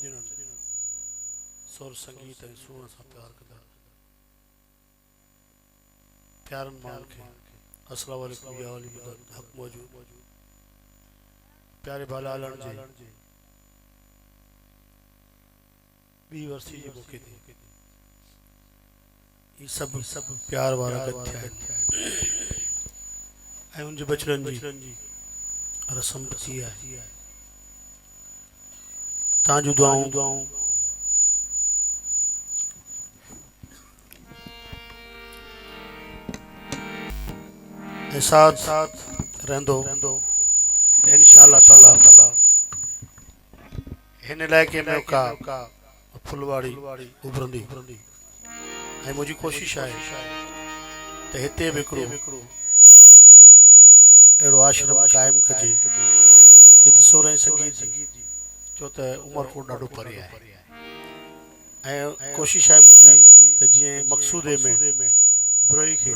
सुर संगीत ऐं सूर सां प्यार कंदा प्यारनि माण्हुनि खे अस्सलाम वालेकुम या अली मदद हक़ मौजूद प्यारे बालालण जे ॿी वरसी जे मौक़े ते ही सभु प्यार वारा गॾु थिया आहिनि ऐं उन जे बचड़नि जी रस्म थी आहे। तव्हां जूं दुआऊं ऐं साथ रहंदो इंशाअल्लाह ताला हिन इलाइक़े में का फुलवाड़ी उभरंदी ऐं मुंहिंजी कोशिशि आहे त हिते बि हिकिड़ो अहिड़ो आश्रम क़ाइमु कजे जिते सुर ऐं संगीत जी छो त उमरकोट ॾाढो परे आहे ऐं कोशिशि आहे मुंहिंजी त जीअं मक़सूदे में ब्रोई खे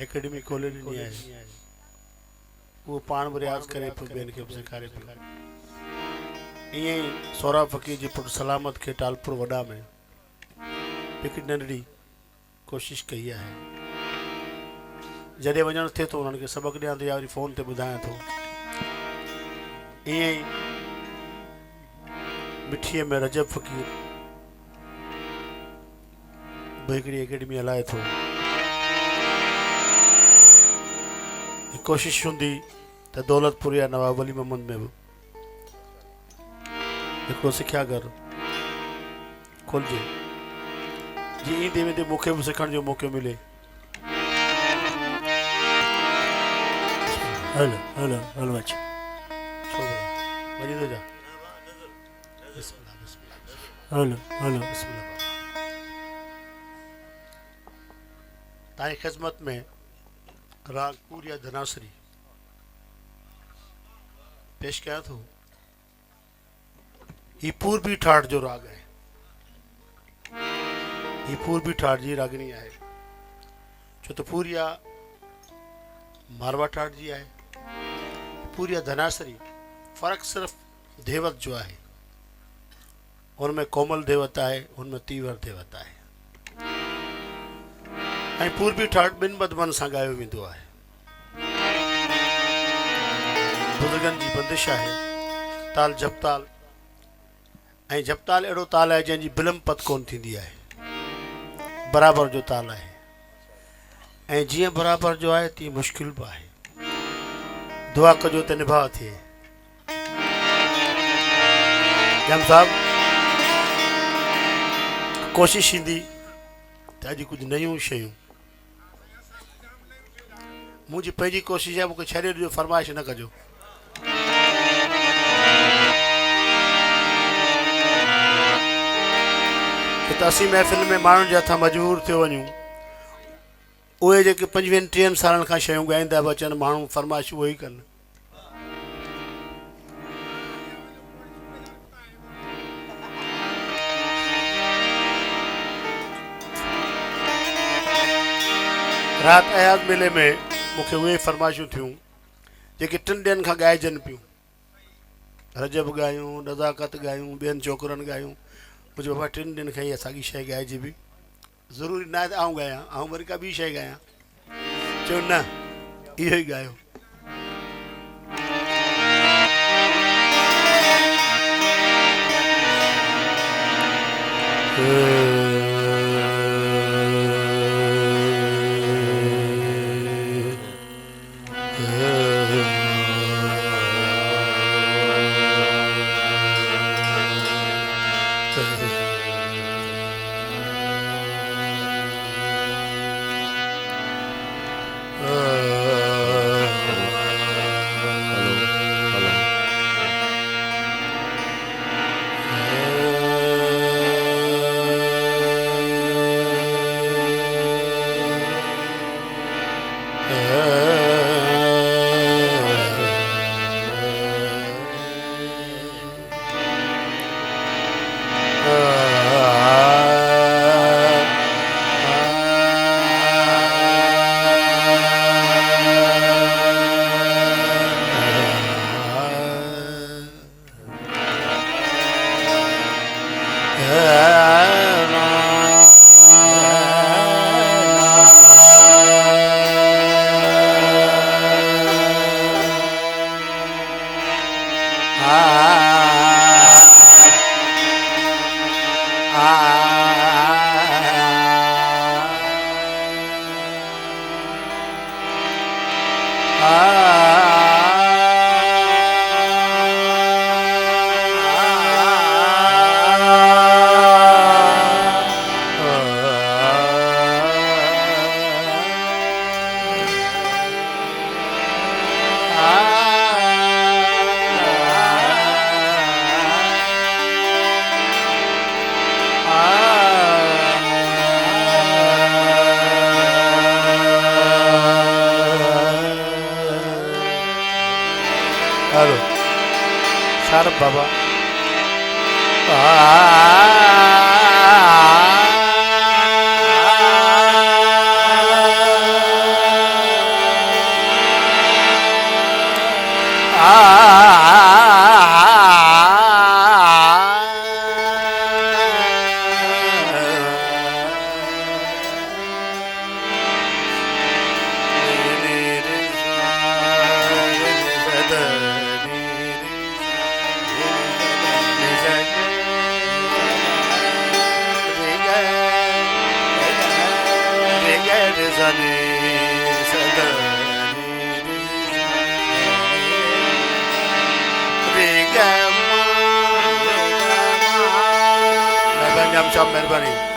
एकेडमी खोले ॾिनी आहे उहो पाण बि रियाज़ करे पियो ॿियनि खे बि सेखारे पियो। ईअं ई सौरा फ़क़ीर जे पुटु सलामत खे टालपुर वॾा में हिकु नंढड़ी कोशिशि कई आहे। जॾहिं वञणु थिए थो उन्हनि खे सबक़ु ॾियां थो या वरी फ़ोन ते ॿुधायां थो। ईअं ई मिठीअ में रजब फ़क़ीर बि हिकिड़ी एकेडमी हलाए थो। कोशिशि हूंदी त दौलतपुर या नवाब वली मोहम्मद में बि हिकिड़ो सिखिया घर खोलिजे जीअं ईंदे वेंदे मूंखे बि सिखण जो मौक़ो मिले। हलो हलो हलो अचो वञी थो जा हलो हलो तव्हांजी ख़िदमत में राग पूरिया धनासरी पेश कयां थो। ही पूर्वी ठाठ जो राग है। ही पूर्वी ठाठ जी रागनी है छो तो पूरिया मारवा ठाठ जी है। पूरिया धनासरी फर्क सिर्फ देवत जो है उनमें कोमल देवता है उनमें तीवर देवता है ऐं पूर्वी ठाठ बिन बदमन सां गायो वेंदो आहे। बुज़ुर्गनि जी बंदिश आहे ताल जपताल ऐं जपताल अहिड़ो ताल आहे जंहिंजी बिलम पत कोन थींदी आहे बराबरि जो ताल आहे ऐं जीअं बराबरि जो आहे तीअं मुश्किल बि आहे। दुआ कजो त निभाउ थिए। जम साहब कोशिशि ईंदी त अॼु कुझु नयूं शयूं मुंहिंजी पंहिंजी कोशिशि आहे मूंखे छॾे ॾिजो फरमाइश न कजो। त असीं महफ़िल में माण्हुनि जे हथां मजबूर थियो वञूं उहे जेके 25-30 सालनि खां शयूं ॻाईंदा बि अचनि माण्हू फरमाइश उहो ई कनि। राति अयाद मेले में मूंखे उहे फरमाइशूं थियूं जेके 3 ॾींहंनि खां ॻाइजनि पियूं। रजब ॻायूं नज़ाकत ॻायूं ॿियनि छोकिरनि ॻायूं मुंहिंजे बाबा 3 ॾींहंनि खां ई असांजी शइ ॻाइजे बि ज़रूरी न आहे त आऊं ॻायां ऐं वरी का ॿी शइ ॻायां चयो न इहो ई ॻायो। राम बाबा मेहरबानी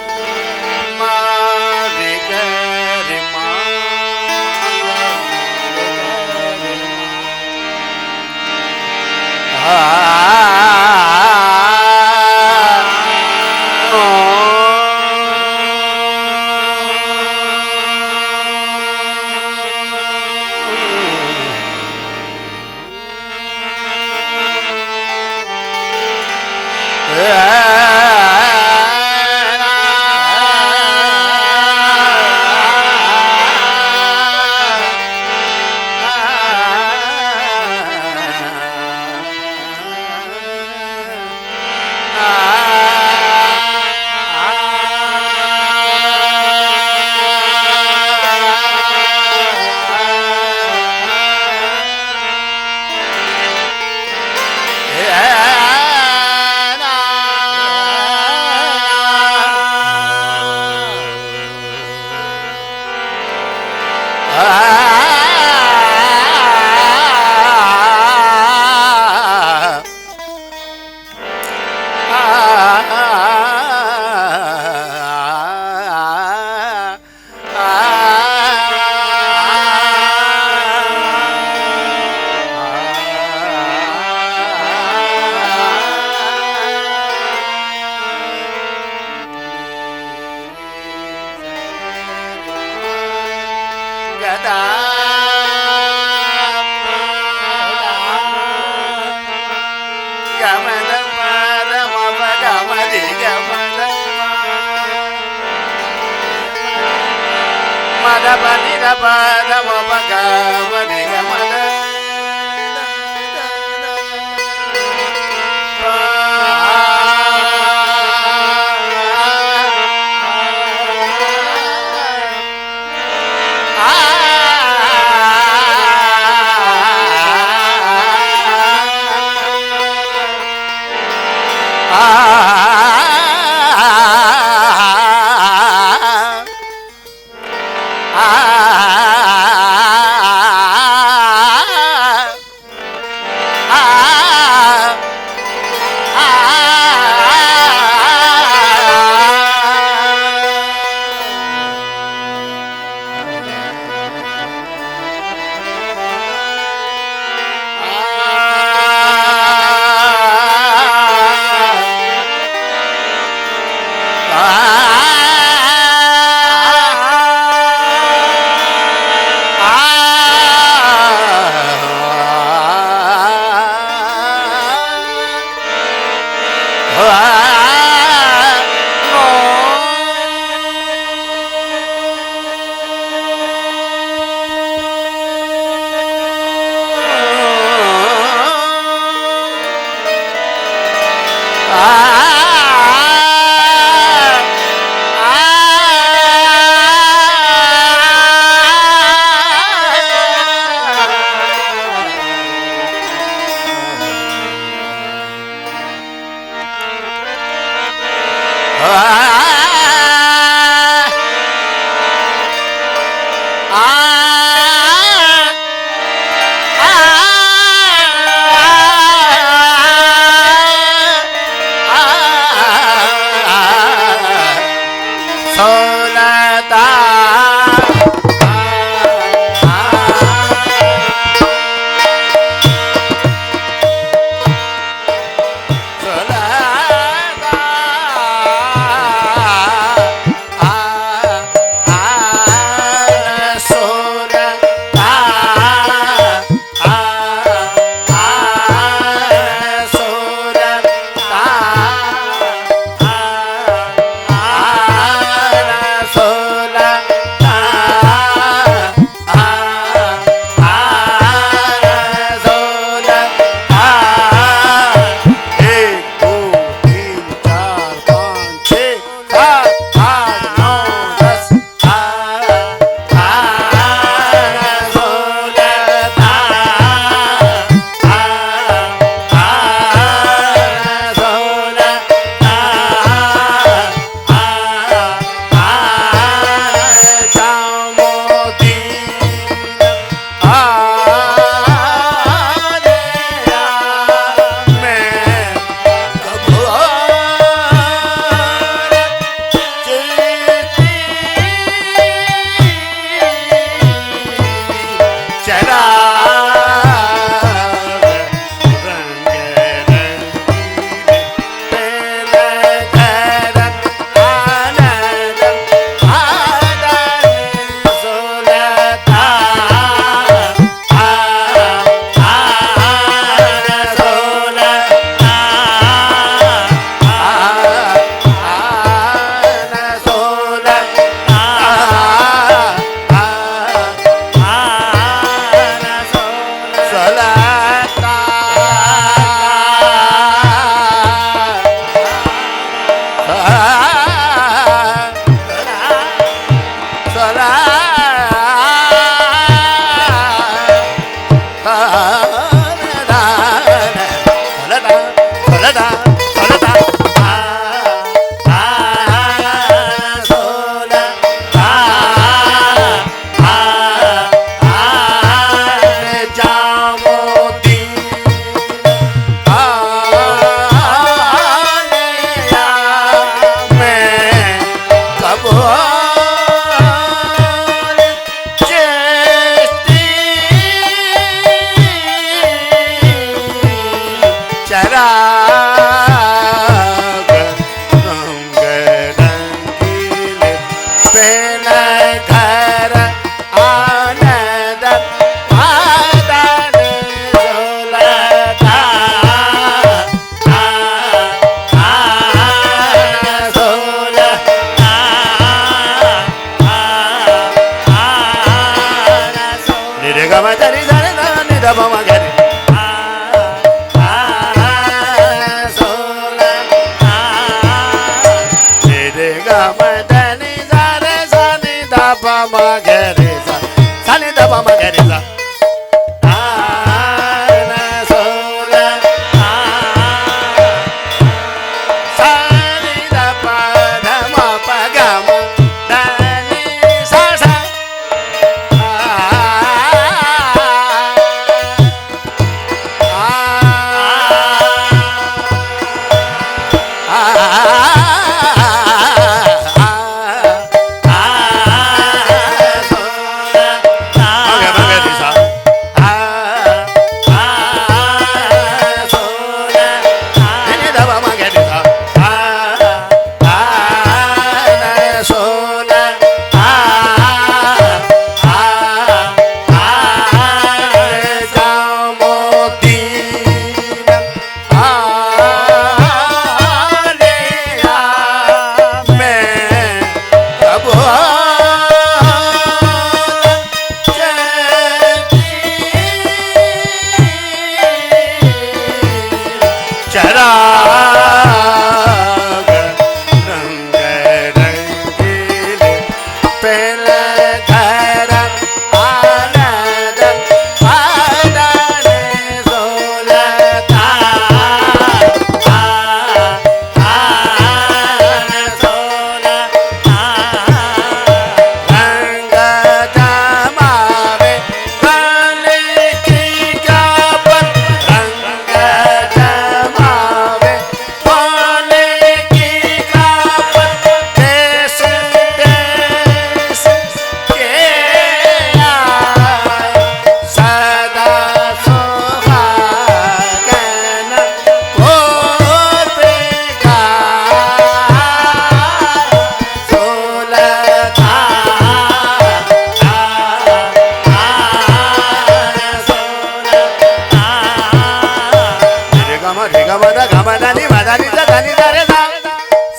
gama da ni ma da ni da ni da re da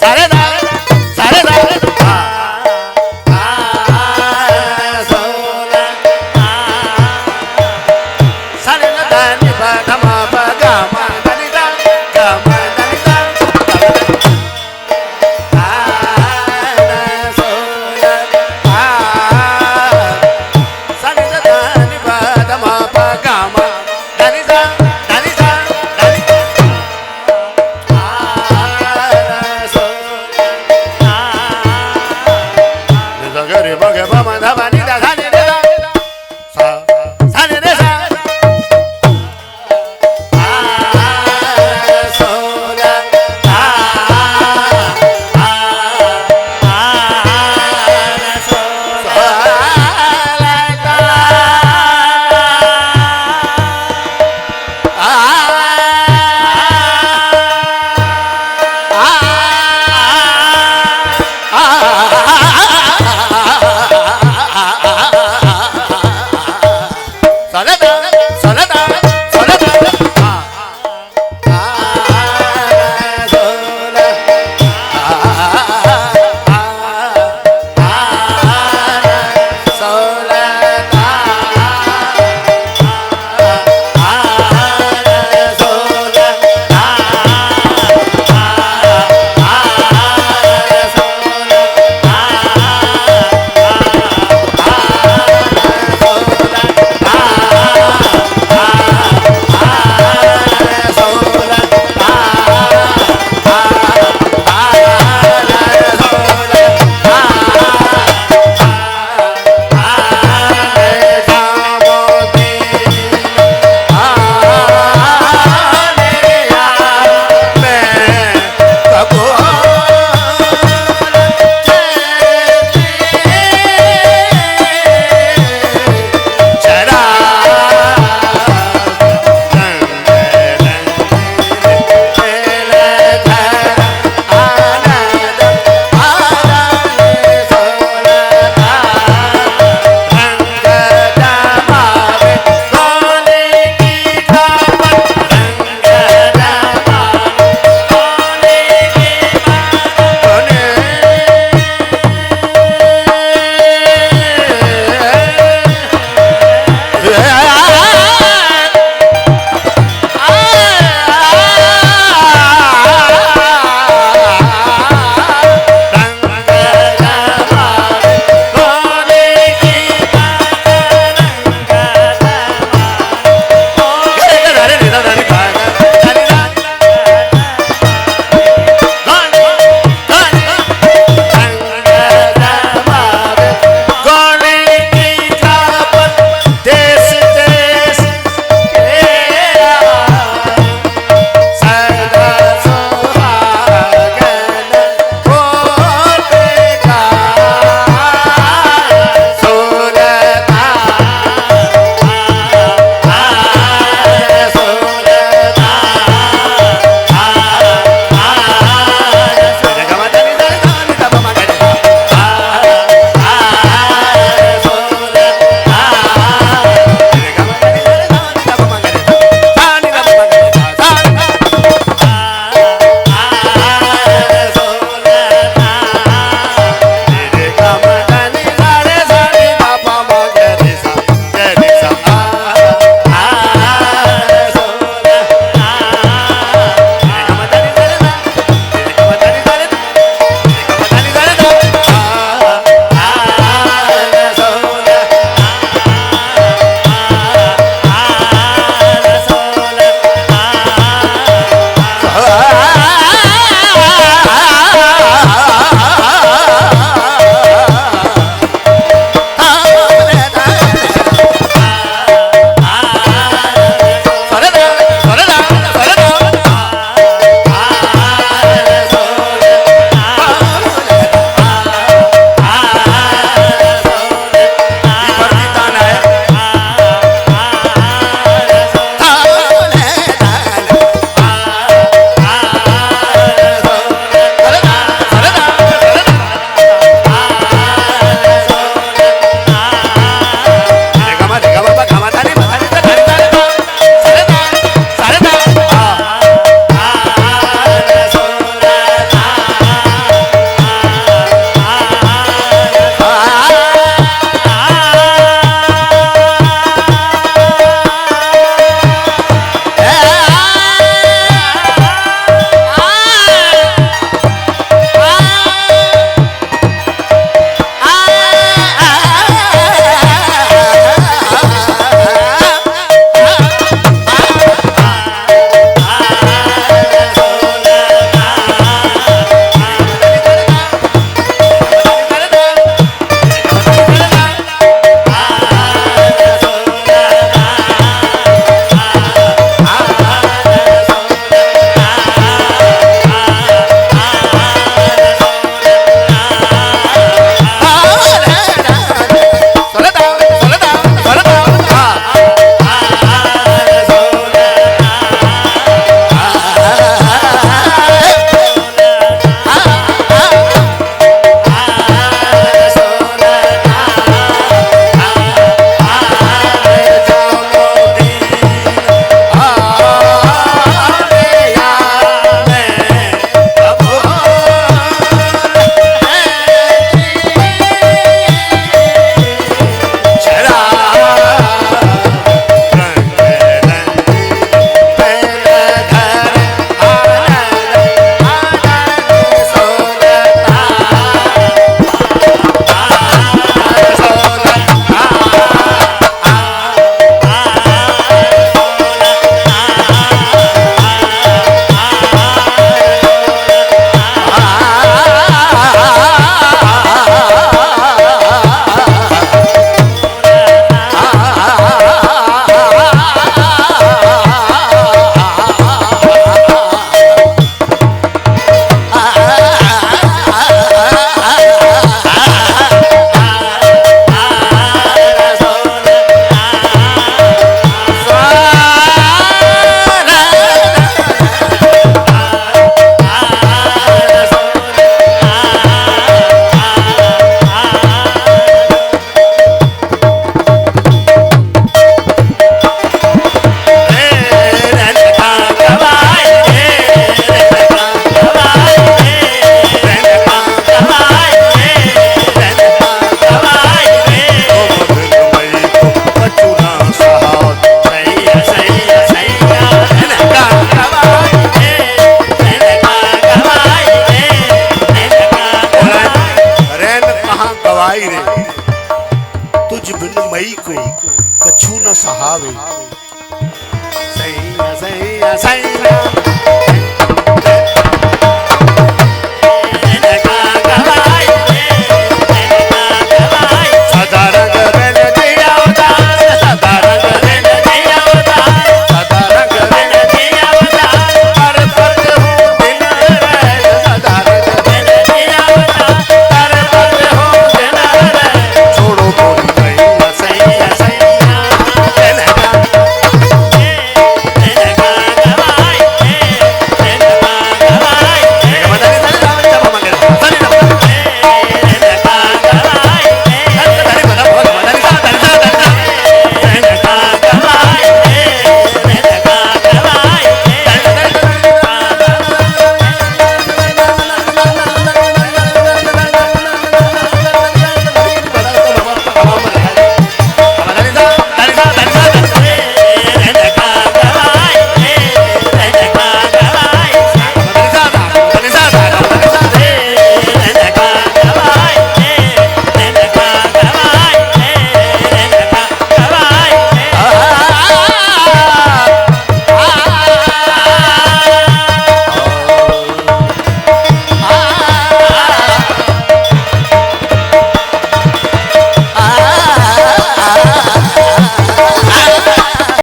sa re da